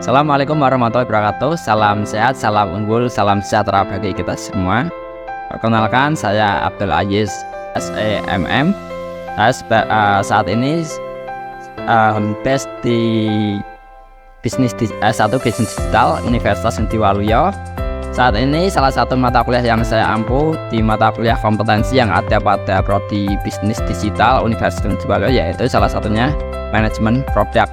Assalamualaikum warahmatullahi wabarakatuh. Salam sehat, salam unggul, salam sejahtera bagi kita semua. Perkenalkan, saya Abdul Aziz SEMM. Saat ini best di bisnis digital Universitas Sentiwaluyo. Saat ini salah satu mata kuliah yang saya ampu di mata kuliah kompetensi yang ada pada prodi bisnis digital Universitas Sentiwaluyo, yaitu salah satunya manajemen produk.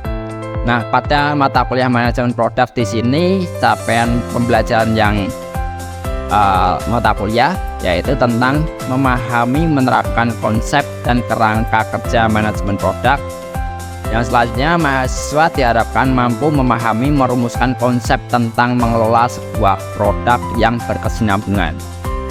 Nah, pada mata kuliah manajemen produk di sini capaian pembelajaran yang mata kuliah yaitu tentang memahami menerapkan konsep dan kerangka kerja manajemen produk. Yang selanjutnya, mahasiswa diharapkan mampu memahami merumuskan konsep tentang mengelola sebuah produk yang berkesinambungan.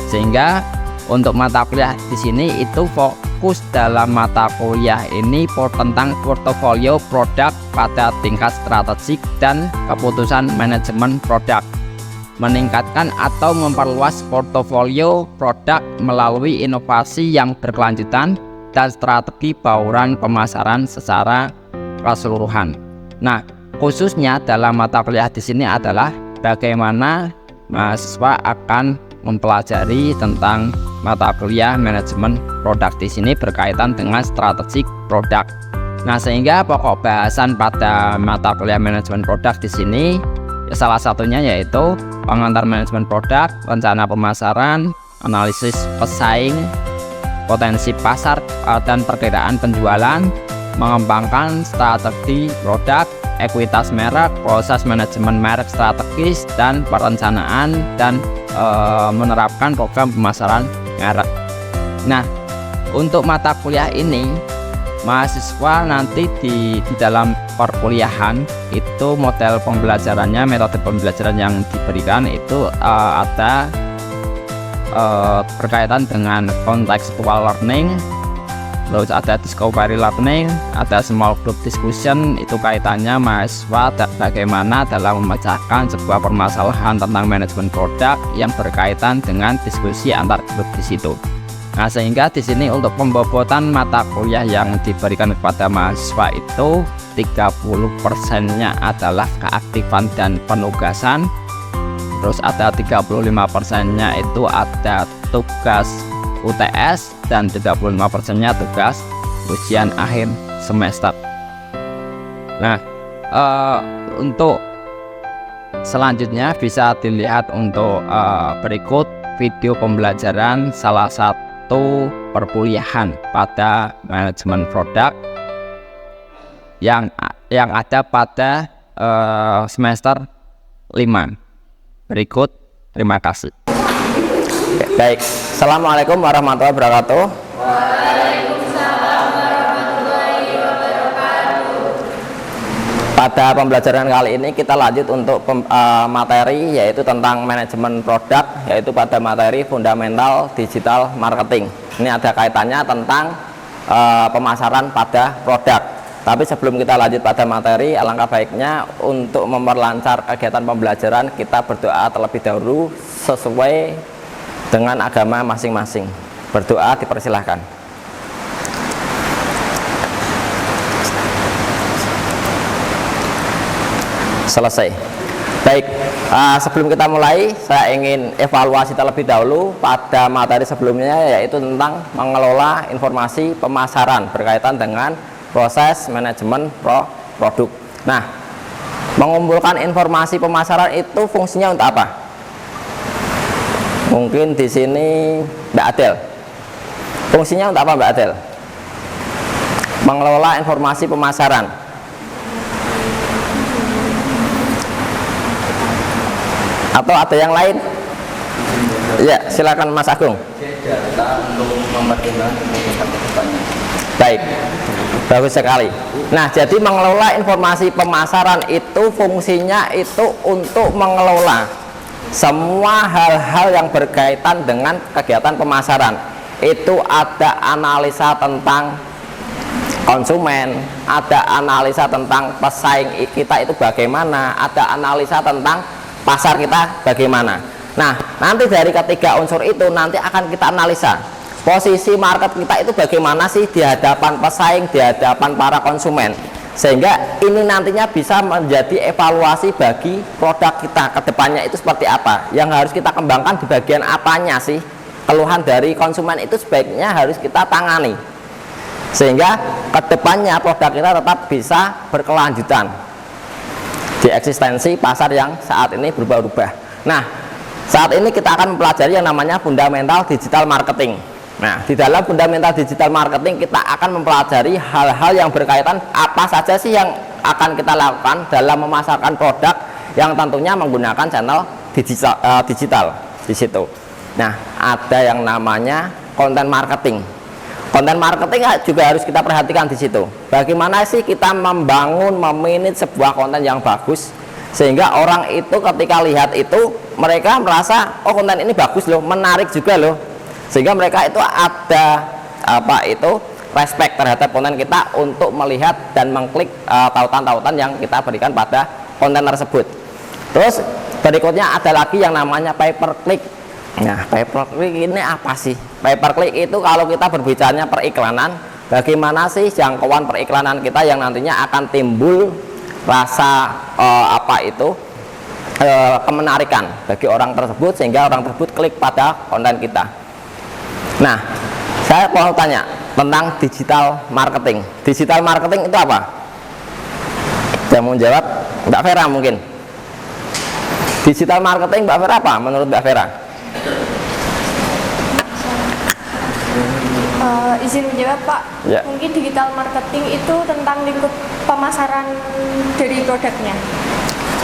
Sehingga untuk mata kuliah di sini itu fokus dalam mata kuliah ini tentang portofolio produk pada tingkat strategik dan keputusan manajemen produk, meningkatkan atau memperluas portofolio produk melalui inovasi yang berkelanjutan dan strategi bauran pemasaran secara keseluruhan. Nah, khususnya dalam mata kuliah di sini adalah bagaimana mahasiswa akan mempelajari tentang mata kuliah manajemen produk di sini berkaitan dengan strategik produk. Nah, sehingga pokok bahasan pada mata kuliah manajemen produk di sini salah satunya yaitu pengantar manajemen produk, rencana pemasaran, analisis pesaing, potensi pasar dan perkiraan penjualan, mengembangkan strategi produk, ekuitas merek, proses manajemen merek strategis, dan perencanaan dan menerapkan program pemasaran merek. Nah, untuk mata kuliah ini mahasiswa nanti di dalam perkuliahan itu model pembelajarannya, metode pembelajaran yang diberikan itu ada berkaitan dengan contextual learning, terus ada discovery learning, ada small group discussion. Itu kaitannya mahasiswa bagaimana dalam memecahkan sebuah permasalahan tentang manajemen produk yang berkaitan dengan diskusi antar grup di situ. Nah, sehingga di sini untuk pembobotan mata kuliah yang diberikan kepada mahasiswa itu 30%-nya adalah keaktifan dan penugasan. Terus ada 35%-nya itu ada tugas UTS dan 35%-nya tugas ujian akhir semester. Nah, untuk selanjutnya bisa dilihat untuk berikut video pembelajaran salah satu perkuliahan pada manajemen produk yang ada pada semester 5. Berikut, terima kasih. Baik, Assalamualaikum warahmatullahi wabarakatuh. Waalaikumsalam warahmatullahi wabarakatuh. Pada pembelajaran kali ini kita lanjut untuk materi yaitu tentang manajemen produk, yaitu pada materi fundamental digital marketing. Ini ada kaitannya tentang pemasaran pada produk. Tapi sebelum kita lanjut pada materi, alangkah baiknya untuk memperlancar kegiatan pembelajaran kita berdoa terlebih dahulu sesuai dengan agama masing-masing. Berdoa dipersilahkan. Selesai. Baik, sebelum kita mulai, saya ingin evaluasi terlebih dahulu pada materi sebelumnya, yaitu tentang mengelola informasi pemasaran berkaitan dengan proses manajemen produk. Nah, mengumpulkan informasi pemasaran itu fungsinya untuk apa? Mungkin di sini Mbak Adel. Fungsinya untuk apa, Mbak Adel? Mengelola informasi pemasaran. Atau ada yang lain? Ya, silakan Mas Agung. Baik, bagus sekali. Nah, jadi mengelola informasi pemasaran itu fungsinya itu untuk mengelola semua hal-hal yang berkaitan dengan kegiatan pemasaran. Itu ada analisa tentang konsumen, ada analisa tentang pesaing kita itu bagaimana, ada analisa tentang pasar kita bagaimana. Nah, nanti dari ketiga unsur itu nanti akan kita analisa posisi market kita itu bagaimana sih di hadapan pesaing, di hadapan para konsumen. sehingga ini nantinya bisa menjadi evaluasi bagi produk kita ke depannya itu seperti apa, yang harus kita kembangkan di bagian apanya sih. Keluhan dari konsumen itu sebaiknya harus kita tangani, sehingga ke depannya produk kita tetap bisa berkelanjutan di eksistensi pasar yang saat ini berubah-ubah. Nah, saat ini kita akan mempelajari yang namanya fundamental digital marketing. Nah, di dalam fundamental digital marketing kita akan mempelajari hal-hal yang berkaitan apa saja sih yang akan kita lakukan dalam memasarkan produk yang tentunya menggunakan channel digital di situ. Nah, ada yang namanya konten marketing. Konten marketing juga harus kita perhatikan di situ. Bagaimana sih kita membangun, memanage sebuah konten yang bagus sehingga orang itu ketika lihat itu mereka merasa oh konten ini bagus loh, menarik juga loh, sehingga mereka itu ada respect terhadap konten kita untuk melihat dan mengklik tautan-tautan yang kita berikan pada konten tersebut. Terus berikutnya ada lagi yang namanya pay per click. Nah, pay per click ini apa sih? Pay per click itu kalau kita berbicaranya periklanan, bagaimana sih jangkauan periklanan kita yang nantinya akan timbul rasa kemenarikan bagi orang tersebut sehingga orang tersebut klik pada konten kita. Nah, saya mau tanya tentang digital marketing. Digital marketing itu apa? Yang mau jawab Mbak Vera mungkin. Digital marketing Mbak Vera apa menurut Mbak Vera? Izin menjawab Pak, Ya. mungkin digital marketing itu tentang lingkup pemasaran dari produknya.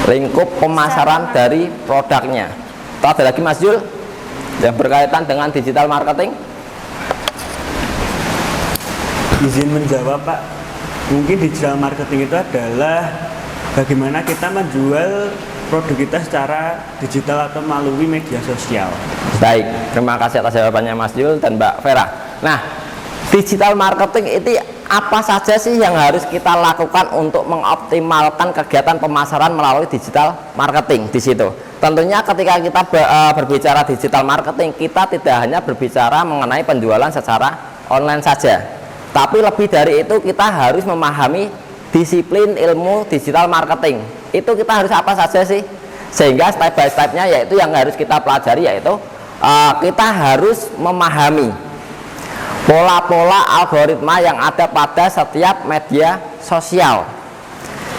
Lingkup pemasaran dari produknya. Atau ada lagi Mas Jul yang berkaitan dengan digital marketing? Izin menjawab Pak, mungkin digital marketing itu adalah bagaimana kita menjual produk kita secara digital atau melalui media sosial. Baik, terima kasih atas jawabannya Mas Jul dan Mbak Vera. Nah, digital marketing itu apa saja sih yang harus kita lakukan untuk mengoptimalkan kegiatan pemasaran melalui digital marketing di situ? Tentunya ketika kita berbicara digital marketing, kita tidak hanya berbicara mengenai penjualan secara online saja, tapi lebih dari itu kita harus memahami disiplin ilmu digital marketing. Itu kita harus apa saja sih? Sehingga step by stepnya yaitu yang harus kita pelajari yaitu kita harus memahami pola-pola algoritma yang ada pada setiap media sosial.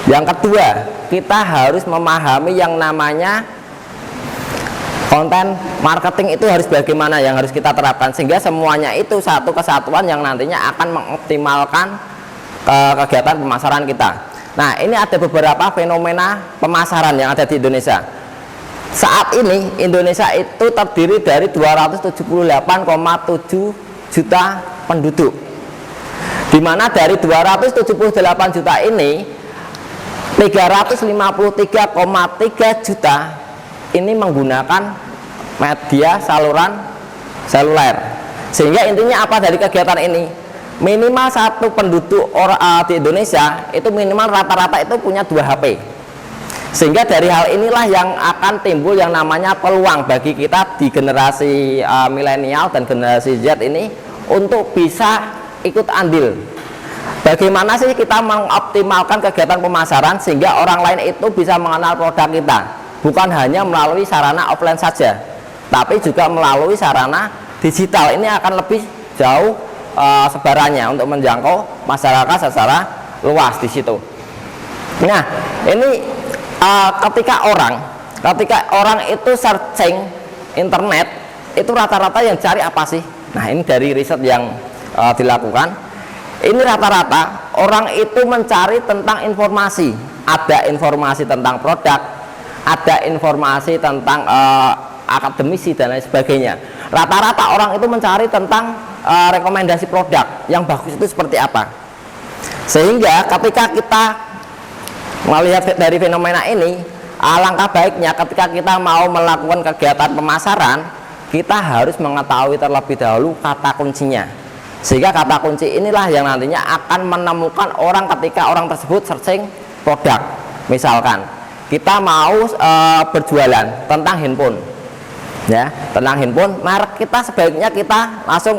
Yang kedua, kita harus memahami yang namanya konten marketing itu harus bagaimana yang harus kita terapkan sehingga semuanya itu satu kesatuan yang nantinya akan mengoptimalkan kegiatan pemasaran kita. Nah, ini ada beberapa fenomena pemasaran yang ada di Indonesia. Saat ini Indonesia itu terdiri dari 278,7 juta penduduk, dimana dari 278 juta ini 353,3 juta ini menggunakan media saluran seluler. Sehingga intinya apa dari kegiatan ini? Minimal satu penduduk di Indonesia itu minimal rata-rata itu punya 2 HP. Sehingga dari hal inilah yang akan timbul yang namanya peluang bagi kita di generasi milenial dan generasi Z ini untuk bisa ikut andil. Bagaimana sih kita mengoptimalkan kegiatan pemasaran sehingga orang lain itu bisa mengenal produk kita, bukan hanya melalui sarana offline saja, tapi juga melalui sarana digital. Ini akan lebih jauh sebarannya untuk menjangkau masyarakat secara luas di situ. Nah, ini ketika orang itu searching internet itu rata-rata yang cari apa sih? Nah, ini dari riset yang dilakukan. Ini rata-rata orang itu mencari tentang informasi. Ada informasi tentang produk, ada informasi tentang akademisi dan lain sebagainya. Rata-rata orang itu mencari tentang rekomendasi produk yang bagus itu seperti apa. Sehingga ketika kita melihat dari fenomena ini, alangkah baiknya ketika kita mau melakukan kegiatan pemasaran, kita harus mengetahui terlebih dahulu kata kuncinya. Sehingga kata kunci inilah yang nantinya akan menemukan orang ketika orang tersebut searching produk. Misalkan kita mau berjualan tentang handphone, ya, tentang handphone, merek kita sebaiknya kita langsung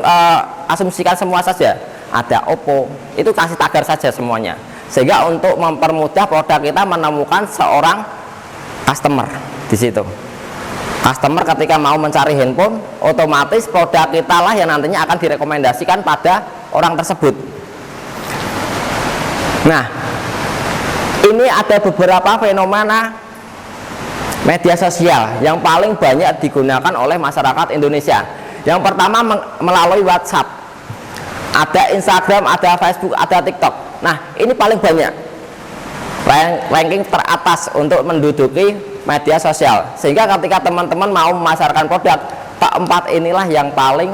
asumsikan semua saja. Ada Oppo, itu kasih tagar saja semuanya. sehingga untuk mempermudah produk kita menemukan seorang customer di situ. Customer ketika mau mencari handphone, otomatis produk kita lah yang nantinya akan direkomendasikan pada orang tersebut. Nah, ini ada beberapa fenomena media sosial yang paling banyak digunakan oleh masyarakat Indonesia. Yang pertama melalui WhatsApp, ada Instagram, ada Facebook, ada TikTok. Nah, ini paling banyak, ranking teratas untuk menduduki media sosial, sehingga ketika teman-teman mau memasarkan produk, keempat inilah yang paling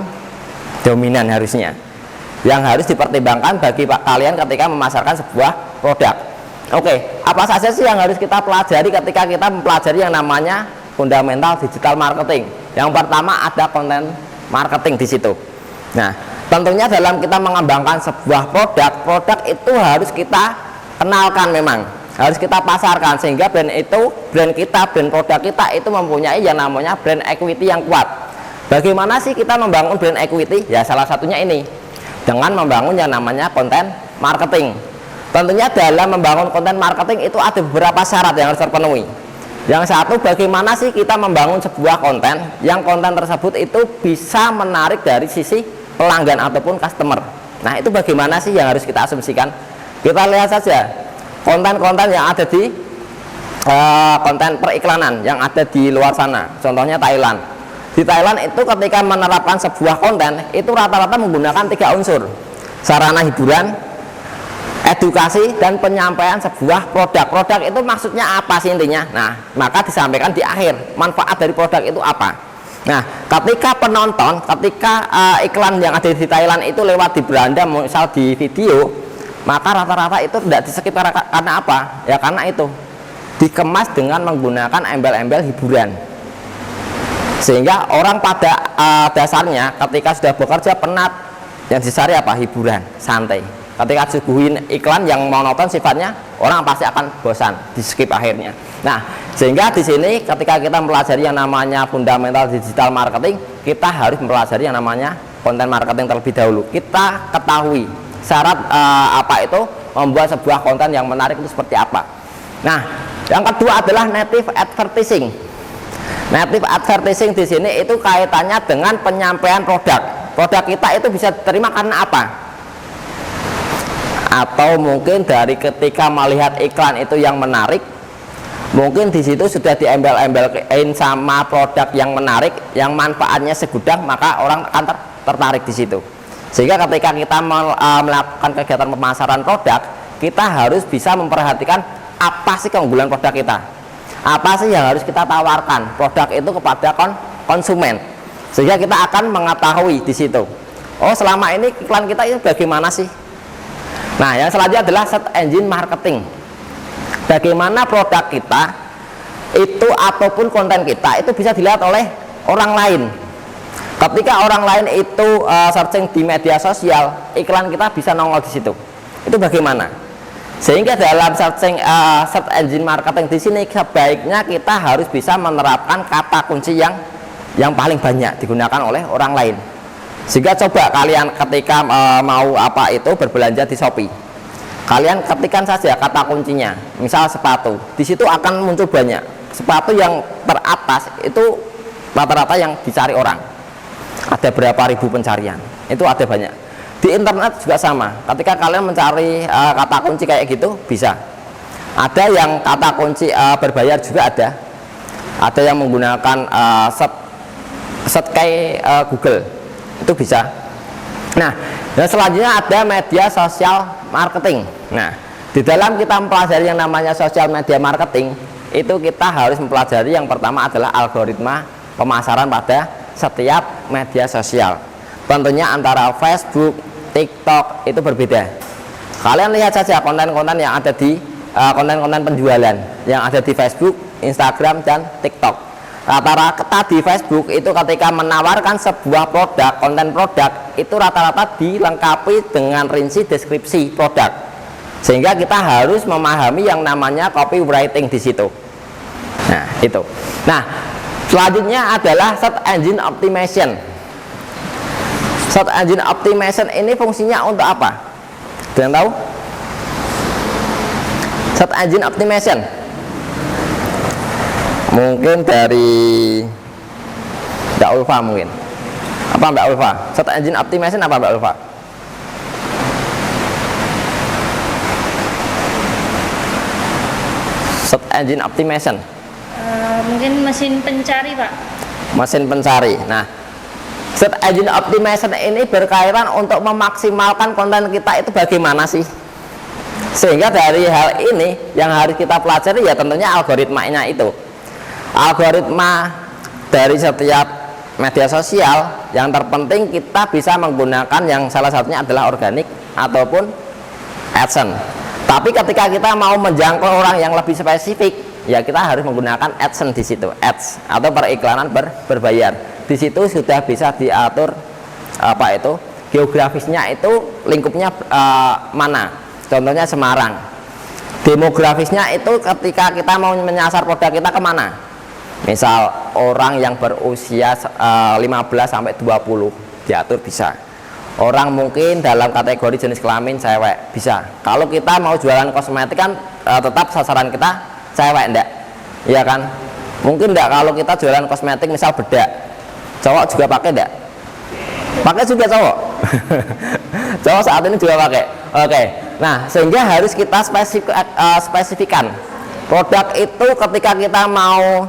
dominan harusnya, yang harus dipertimbangkan bagi kalian ketika memasarkan sebuah produk. Oke, apa saja sih yang harus kita pelajari ketika kita mempelajari yang namanya fundamental digital marketing? Yang pertama ada konten marketing di situ. Nah, tentunya dalam kita mengembangkan sebuah produk itu harus kita kenalkan, memang harus kita pasarkan, sehingga brand produk kita itu mempunyai yang namanya brand equity yang kuat. Bagaimana sih kita membangun brand equity? Ya salah satunya ini, dengan membangun yang namanya konten marketing. Tentunya dalam membangun konten marketing itu ada beberapa syarat yang harus terpenuhi. Yang satu, bagaimana sih kita membangun sebuah konten yang konten tersebut itu bisa menarik dari sisi pelanggan ataupun customer. Nah, itu bagaimana sih yang harus kita asumsikan? Kita lihat saja konten-konten yang ada di konten periklanan yang ada di luar sana. Contohnya Thailand. Di Thailand itu ketika menerapkan sebuah konten itu rata-rata menggunakan 3 unsur: sarana hiburan, edukasi, dan penyampaian sebuah produk. Produk itu maksudnya apa sih intinya? Nah, maka disampaikan di akhir manfaat dari produk itu apa. Nah, ketika penonton, ketika iklan yang ada di Thailand itu lewat di beranda, misal di video, maka rata-rata itu tidak di skip karena apa? Ya karena itu dikemas dengan menggunakan embel-embel hiburan, sehingga orang pada dasarnya ketika sudah bekerja penat, yang dicari apa? Hiburan, santai. Ketika disuguhin iklan yang monoton sifatnya, orang pasti akan bosan, di skip akhirnya. Nah, sehingga di sini ketika kita mempelajari yang namanya fundamental digital marketing, kita harus mempelajari yang namanya konten marketing terlebih dahulu. Kita ketahui syarat apa itu membuat sebuah konten yang menarik itu seperti apa. Nah, yang kedua adalah native advertising. Native advertising di sini itu kaitannya dengan penyampaian produk. Produk kita itu bisa diterima karena apa? Atau mungkin dari ketika melihat iklan itu yang menarik, mungkin di situ sudah diembel-embelin sama produk yang menarik, yang manfaatnya segudang, maka orang akan tertarik di situ. Sehingga ketika kita melakukan kegiatan pemasaran produk, kita harus bisa memperhatikan apa sih keunggulan produk kita, apa sih yang harus kita tawarkan produk itu kepada konsumen, sehingga kita akan mengetahui di situ, oh selama ini iklan kita itu bagaimana sih. Nah, yang selanjutnya adalah search engine marketing. Bagaimana produk kita itu ataupun konten kita itu bisa dilihat oleh orang lain. Ketika orang lain itu searching di media sosial, iklan kita bisa nongol di situ. Itu bagaimana? Sehingga dalam search engine marketing di sini sebaiknya kita harus bisa menerapkan kata kunci yang paling banyak digunakan oleh orang lain. Sehingga coba kalian ketika mau berbelanja di Shopee, kalian ketikkan saja kata kuncinya, misal sepatu, di situ akan muncul banyak sepatu yang teratas itu rata-rata yang dicari orang, ada berapa ribu pencarian, itu ada banyak. Di internet juga sama, ketika kalian mencari kata kunci kayak gitu bisa, ada yang kata kunci berbayar juga ada yang menggunakan search kayak Google, itu bisa. Nah, dan selanjutnya ada media sosial marketing. Nah, di dalam kita mempelajari yang namanya sosial media marketing, itu kita harus mempelajari yang pertama adalah algoritma pemasaran pada setiap media sosial. Tentunya antara Facebook, TikTok itu berbeda. Kalian lihat saja konten-konten yang ada di konten-konten penjualan yang ada di Facebook, Instagram, dan TikTok. Rata-rata di Facebook itu ketika menawarkan sebuah produk, konten produk itu rata-rata dilengkapi dengan rinci deskripsi produk, sehingga kita harus memahami yang namanya copywriting di situ. Nah, itu. Nah, selanjutnya adalah search engine optimization. Search engine optimization ini fungsinya untuk apa? Ada yang tahu? Search engine optimization. Mungkin dari Mbak Ulfa mungkin. Apa Mbak Ulfa? Search engine optimization apa Mbak Ulfa? Search engine optimization. Mungkin mesin pencari, Pak. Mesin pencari. Nah, search engine optimization ini berkaitan untuk memaksimalkan konten kita itu bagaimana sih? Sehingga dari hal ini yang harus kita pelajari ya tentunya algoritmanya itu. Algoritma dari setiap media sosial yang terpenting kita bisa menggunakan yang salah satunya adalah organik ataupun AdSense. Tapi ketika kita mau menjangkau orang yang lebih spesifik, ya kita harus menggunakan AdSense di situ, ads atau periklanan berbayar. Di situ sudah bisa diatur apa itu geografisnya itu lingkupnya mana. Contohnya Semarang. Demografisnya itu ketika kita mau menyasar produk kita kemana? Misal orang yang berusia 15 sampai 20 diatur bisa. Orang mungkin dalam kategori jenis kelamin cewek bisa. Kalau kita mau jualan kosmetik kan tetap sasaran kita cewek enggak? Iya kan? Mungkin enggak kalau kita jualan kosmetik misal bedak. Cowok juga pakai enggak? Pakai juga cowok. Cowok saat ini juga pakai. Oke. Nah, sehingga harus kita spesifikkan produk itu ketika kita mau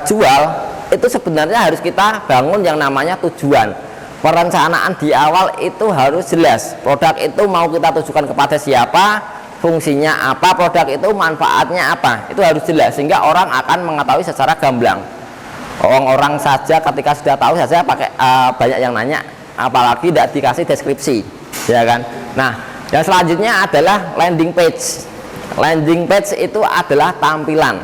jual itu sebenarnya harus kita bangun yang namanya tujuan. Perencanaan di awal itu harus jelas. Produk itu mau kita tujukan kepada siapa, fungsinya apa, produk itu manfaatnya apa. Itu harus jelas sehingga orang akan mengetahui secara gamblang. Orang-orang saja ketika sudah tahu saja pakai banyak yang nanya, apalagi tidak dikasih deskripsi, ya kan? Nah, yang selanjutnya adalah landing page. Landing page itu adalah tampilan.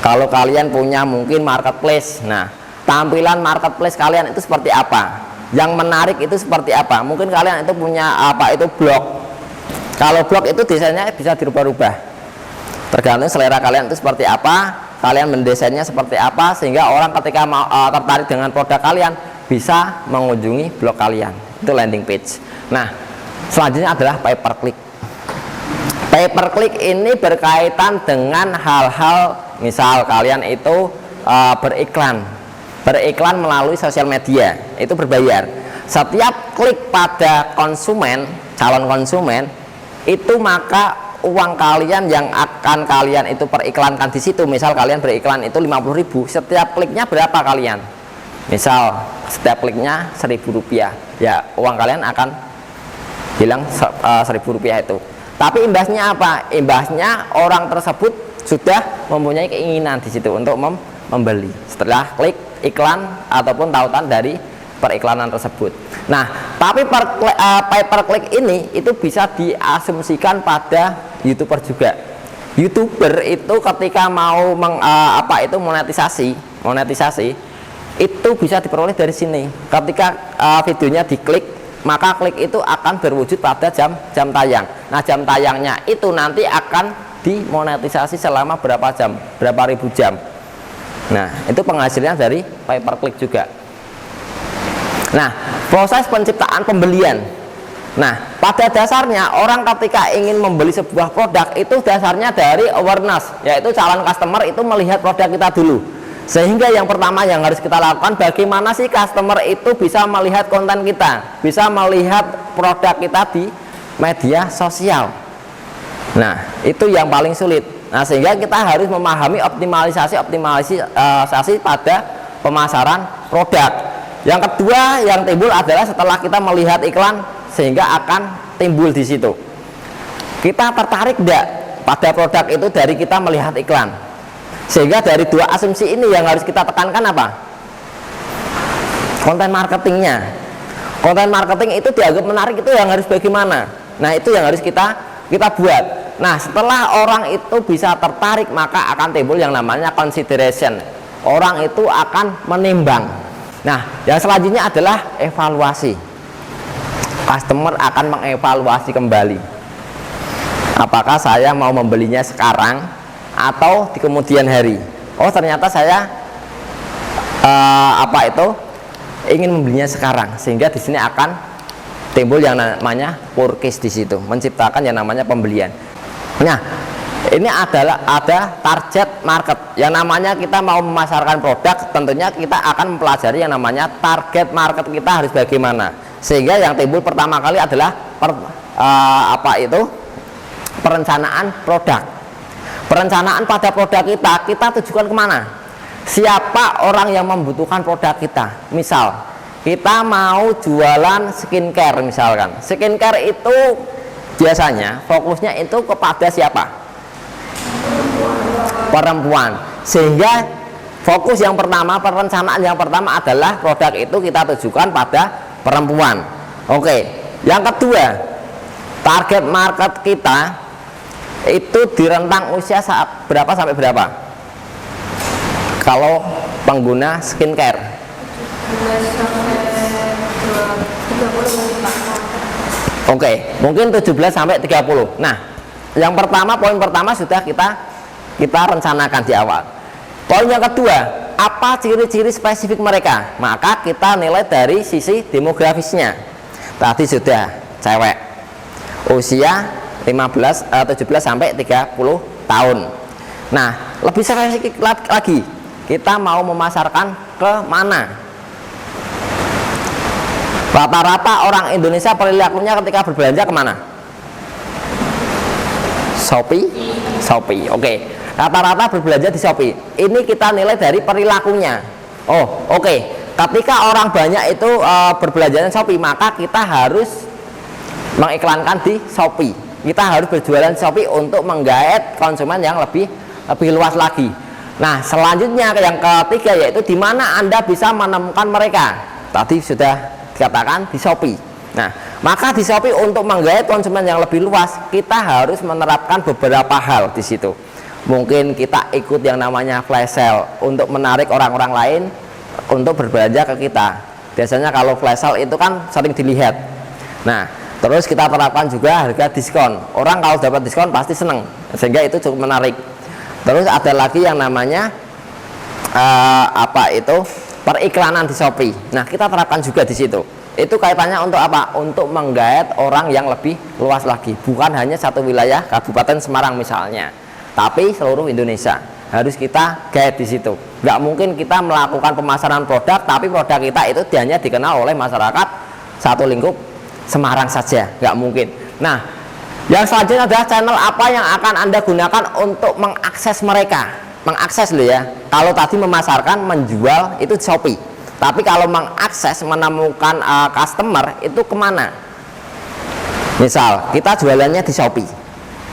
Kalau kalian punya mungkin marketplace, nah tampilan marketplace kalian itu seperti apa? Yang menarik itu seperti apa? Mungkin kalian itu punya apa itu blog. Kalau blog itu desainnya bisa dirubah-rubah. Tergantung selera kalian itu seperti apa, kalian mendesainnya seperti apa, sehingga orang ketika mau tertarik dengan produk kalian bisa mengunjungi blog kalian. Itu landing page. Nah, selanjutnya adalah pay per click. Pay per click ini berkaitan dengan hal-hal misal kalian itu beriklan melalui sosial media itu berbayar. Setiap klik pada konsumen, calon konsumen itu maka uang kalian yang akan kalian itu periklankan di situ. Misal kalian beriklan itu 50.000, setiap kliknya berapa kalian? Misal setiap kliknya 1.000 rupiah, ya uang kalian akan hilang 1.000 rupiah itu. Tapi imbasnya apa? Imbasnya orang tersebut sudah mempunyai keinginan di situ untuk membeli setelah klik iklan ataupun tautan dari periklanan tersebut. Nah, tapi pay per click ini itu bisa diasumsikan pada YouTuber juga. YouTuber itu ketika mau monetisasi itu bisa diperoleh dari sini. Ketika videonya diklik, maka klik itu akan berwujud pada jam tayang. Nah, jam tayangnya itu nanti akan dimonetisasi selama berapa jam, berapa ribu jam. Nah, itu penghasilnya dari pay per click juga. Nah, proses penciptaan pembelian. Nah, pada dasarnya orang ketika ingin membeli sebuah produk itu dasarnya dari awareness, yaitu calon customer itu melihat produk kita dulu. Sehingga yang pertama yang harus kita lakukan, bagaimana sih customer itu bisa melihat konten kita, bisa melihat produk kita di media sosial. Nah, itu yang paling sulit. Nah, sehingga kita harus memahami optimalisasi pada pemasaran produk. Yang kedua yang timbul adalah setelah kita melihat iklan, sehingga akan timbul di situ. Kita tertarik tidak pada produk itu dari kita melihat iklan? Sehingga dari dua asumsi ini yang harus kita tekankan apa? Konten marketingnya. Konten marketing itu dianggap menarik itu yang harus bagaimana? Nah, itu yang harus kita buat. Nah, setelah orang itu bisa tertarik, maka akan timbul yang namanya consideration. Orang itu akan menimbang. Nah, yang selanjutnya adalah evaluasi. Customer akan mengevaluasi kembali. Apakah saya mau membelinya sekarang atau di kemudian hari? Oh, ternyata saya ingin membelinya sekarang, sehingga di sini akan timbul yang namanya purchase di situ, menciptakan yang namanya pembelian. Nah, Ini adalah ada target market. Yang namanya kita mau memasarkan produk, tentunya kita akan mempelajari yang namanya target market kita harus bagaimana. Sehingga yang timbul pertama kali adalah perencanaan produk. Perencanaan pada produk kita tujukan kemana? Siapa orang yang membutuhkan produk kita? Misal kita mau jualan skincare misalkan. Skincare itu biasanya fokusnya itu kepada siapa? Perempuan. Sehingga fokus yang pertama, perencanaan yang pertama adalah produk itu kita tujukan pada perempuan. Oke. Yang kedua, target market kita itu di rentang usia berapa sampai berapa? Kalau pengguna skincare. Oke, mungkin 17 sampai 30. Nah, yang pertama, poin pertama sudah kita rencanakan di awal. Poin yang kedua, apa ciri-ciri spesifik mereka? Maka kita nilai dari sisi demografisnya. Tadi sudah cewek, usia 17 sampai 30 tahun. Nah, lebih spesifik lagi, kita mau memasarkan ke mana? Rata-rata orang Indonesia perilakunya ketika berbelanja kemana? Shopee. Oke. Rata-rata berbelanja di Shopee. Ini kita nilai dari perilakunya. Oh, oke. Ketika orang banyak itu berbelanja di Shopee, maka kita harus mengiklankan di Shopee. Kita harus berjualan di Shopee untuk menggait konsumen yang lebih luas lagi. Nah, selanjutnya yang ketiga yaitu di mana Anda bisa menemukan mereka. Tadi sudah dikatakan di Shopee. Nah, maka di Shopee untuk menggait konsumen yang lebih luas, kita harus menerapkan beberapa hal di situ. Mungkin kita ikut yang namanya flash sale untuk menarik orang-orang lain untuk berbelanja ke kita. Biasanya kalau flash sale itu kan sering dilihat. Nah, terus kita terapkan juga harga diskon. Orang kalau dapat diskon pasti seneng, sehingga itu cukup menarik. Terus ada lagi yang namanya periklanan di Shopee. Nah, kita terapkan juga di situ. Itu kaitannya untuk apa? Untuk menggait orang yang lebih luas lagi. Bukan hanya satu wilayah Kabupaten Semarang misalnya, tapi seluruh Indonesia harus kita gait di situ. Nggak mungkin kita melakukan pemasaran produk, tapi produk kita itu hanya dikenal oleh masyarakat satu lingkup Semarang saja. Nggak mungkin. Nah, yang selanjutnya adalah channel apa yang akan Anda gunakan untuk mengakses mereka. Mengakses loh ya. Kalau tadi memasarkan, menjual itu di Shopee. Tapi kalau mengakses, menemukan customer itu kemana? Misal kita jualannya di Shopee,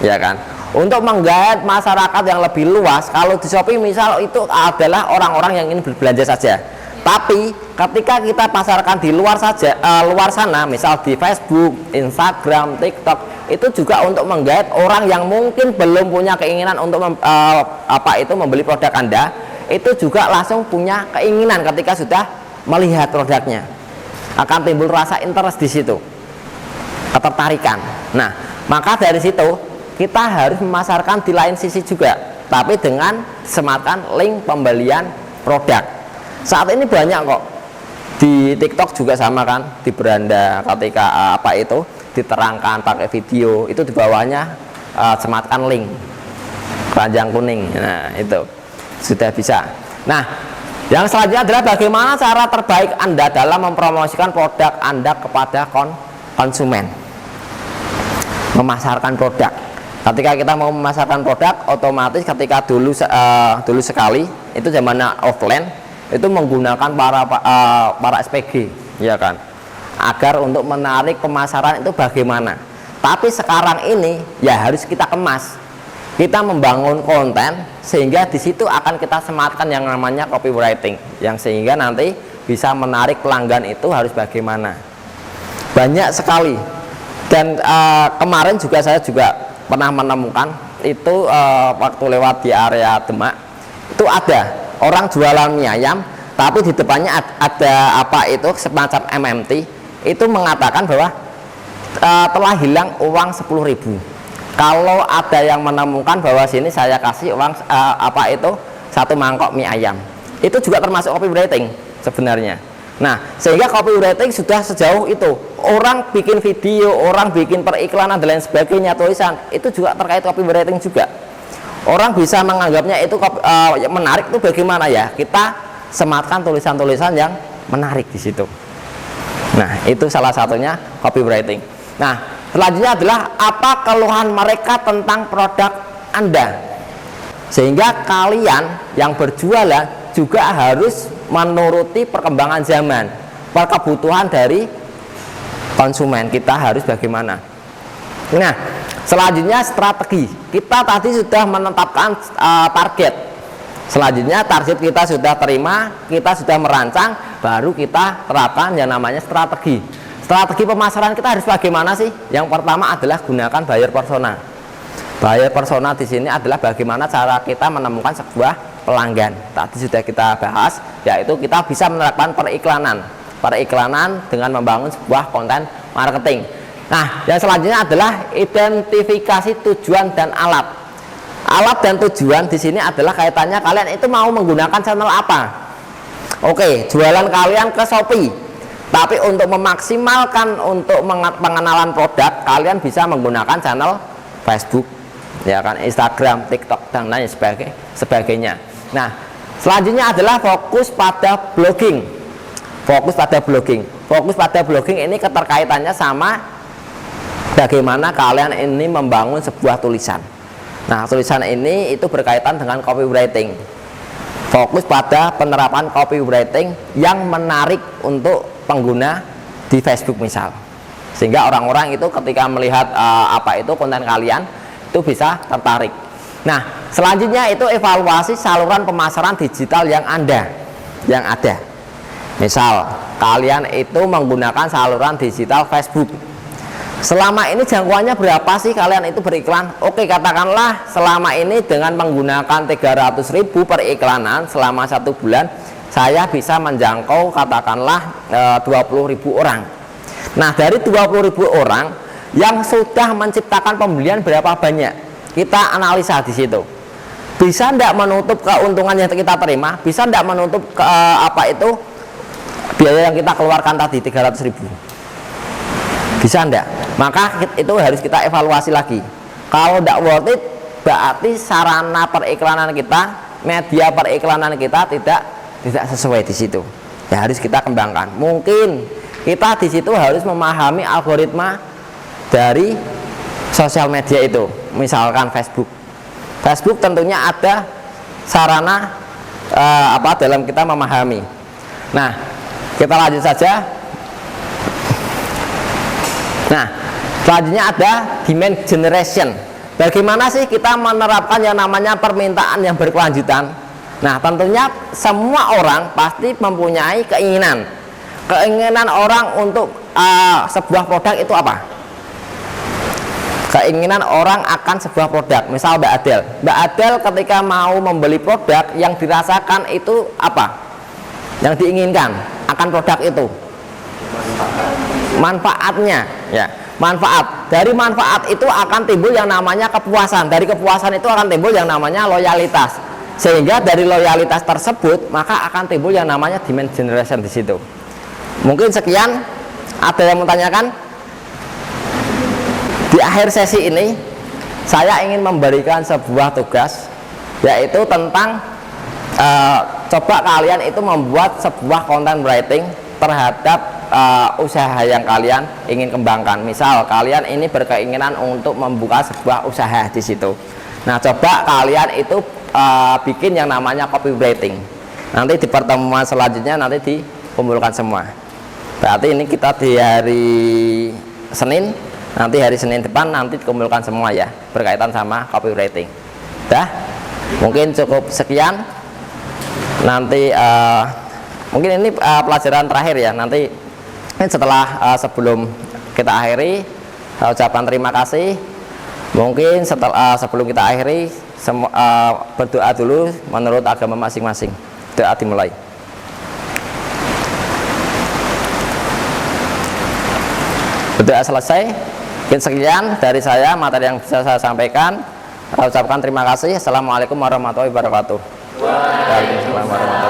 ya kan? Untuk menggait masyarakat yang lebih luas, kalau di Shopee misal itu adalah orang-orang yang ingin berbelanja saja. Tapi ketika kita pasarkan di luar sana, misal di Facebook, Instagram, TikTok, itu juga untuk menggait orang yang mungkin belum punya keinginan untuk membeli produk Anda. Itu juga langsung punya keinginan ketika sudah melihat produknya, akan timbul rasa interest di situ, ketertarikan. Nah, maka dari situ kita harus memasarkan di lain sisi juga, tapi dengan sematkan link pembelian produk. Saat ini banyak kok di TikTok juga sama kan, di beranda ketika diterangkan pakai video, itu di bawahnya sematkan link keranjang kuning. Nah, itu sudah bisa. Nah, yang selanjutnya adalah bagaimana cara terbaik Anda dalam mempromosikan produk Anda kepada konsumen. Memasarkan produk. Ketika kita mau memasarkan produk, otomatis ketika dulu sekali itu zamannya offline, itu menggunakan para SPG, ya kan, agar untuk menarik pemasaran itu bagaimana. Tapi sekarang ini ya harus kita kemas. Kita membangun konten sehingga di situ akan kita sematkan yang namanya copywriting, yang sehingga nanti bisa menarik pelanggan itu harus bagaimana. Banyak sekali. Dan kemarin juga saya juga pernah menemukan itu waktu lewat di area Demak, itu ada orang jualan mie ayam, tapi di depannya ada semacam MMT, itu mengatakan bahwa telah hilang uang 10.000. Kalau ada yang menemukan bahwa sini saya kasih uang satu mangkok mie ayam, itu juga termasuk copywriting sebenarnya. Nah, sehingga copywriting sudah sejauh itu. Orang bikin video, orang bikin periklanan dan lain sebagainya, tulisan, itu juga terkait copywriting juga. Orang bisa menganggapnya itu menarik itu bagaimana ya? Kita sematkan tulisan-tulisan yang menarik di situ. Nah, itu salah satunya copywriting. Nah, selanjutnya adalah apa keluhan mereka tentang produk Anda. Sehingga kalian yang berjualan juga harus menuruti perkembangan zaman, kebutuhan dari konsumen kita harus bagaimana. Nah, selanjutnya strategi. Kita tadi sudah menetapkan target. Selanjutnya target kita sudah terima, kita sudah merancang, baru kita terapkan yang namanya strategi. Strategi pemasaran kita harus bagaimana sih? Yang pertama adalah gunakan buyer persona. Buyer persona di sini adalah bagaimana cara kita menemukan sebuah pelanggan. Tadi sudah kita bahas, yaitu kita bisa menerapkan periklanan. Periklanan dengan membangun sebuah konten marketing. Nah, yang selanjutnya adalah identifikasi tujuan dan alat. Alat dan tujuan di sini adalah kaitannya kalian itu mau menggunakan channel apa. Oke, jualan kalian ke Shopee. Tapi untuk memaksimalkan untuk pengenalan produk, kalian bisa menggunakan channel Facebook, ya kan, Instagram, TikTok dan lain sebagainya. Nah, selanjutnya adalah fokus pada blogging. Fokus pada blogging. Fokus pada blogging ini keterkaitannya sama bagaimana kalian ini membangun sebuah tulisan. Nah, tulisan ini itu berkaitan dengan copywriting. Fokus pada penerapan copywriting yang menarik untuk pengguna di Facebook misal. Sehingga orang-orang itu ketika melihat apa itu konten kalian itu bisa tertarik. Nah, selanjutnya itu evaluasi saluran pemasaran digital yang ada. Misal, kalian itu menogunakan saluran digital Facebook. Selama ini jangkauannya berapa sih kalian itu beriklan? Oke, katakanlah selama ini dengan menggunakan 300.000 per iklanan selama 1 bulan, saya bisa menjangkau katakanlah 20.000 orang. Nah, dari 20.000 orang yang sudah menciptakan pembelian berapa banyak? Kita analisa di situ. Bisa tidak menutup keuntungan yang kita terima? Bisa tidak menutup biaya yang kita keluarkan tadi 300.000? Bisa enggak? Maka itu harus kita evaluasi lagi. Kalau tidak worth it, berarti sarana periklanan kita, media periklanan kita tidak sesuai di situ. Ya harus kita kembangkan. Mungkin kita di situ harus memahami algoritma dari sosial media itu. Misalkan Facebook. Facebook tentunya ada sarana dalam kita memahami. Nah, kita lanjut saja. Nah, selanjutnya ada demand generation. Bagaimana sih kita menerapkan yang namanya permintaan yang berkelanjutan? Nah, tentunya semua orang pasti mempunyai keinginan. Keinginan orang untuk sebuah produk itu apa? Keinginan orang akan sebuah produk. Misal Mbak Adel. Mbak Adel ketika mau membeli produk yang dirasakan itu apa? Yang diinginkan akan produk itu. Manfaatnya, ya. Manfaat. Dari manfaat itu akan timbul yang namanya kepuasan. Dari kepuasan itu akan timbul yang namanya loyalitas. Sehingga dari loyalitas tersebut maka akan timbul yang namanya demand generation di situ. Mungkin sekian. Ada yang menanyakan? Di akhir sesi ini saya ingin memberikan sebuah tugas, yaitu tentang coba kalian itu membuat sebuah content writing terhadap usaha yang kalian ingin kembangkan. Misal kalian ini berkeinginan untuk membuka sebuah usaha di situ. Nah, coba kalian itu bikin yang namanya copywriting. Nanti di pertemuan selanjutnya nanti dikumpulkan semua. Berarti ini kita di hari Senin. Nanti hari Senin depan nanti dikumpulkan semua ya, berkaitan sama copywriting. Dah, mungkin cukup sekian. Nanti mungkin ini pelajaran terakhir ya. Nanti setelah sebelum kita akhiri, ucapan terima kasih. Mungkin sebelum kita akhiri, berdoa dulu menurut agama masing-masing. Doa dimulai. Berdoa selesai. Sekian dari saya materi yang bisa saya sampaikan. Ucapkan terima kasih. Assalamualaikum warahmatullahi wabarakatuh. Waalaikumsalam warahmatullahi wabarakatuh.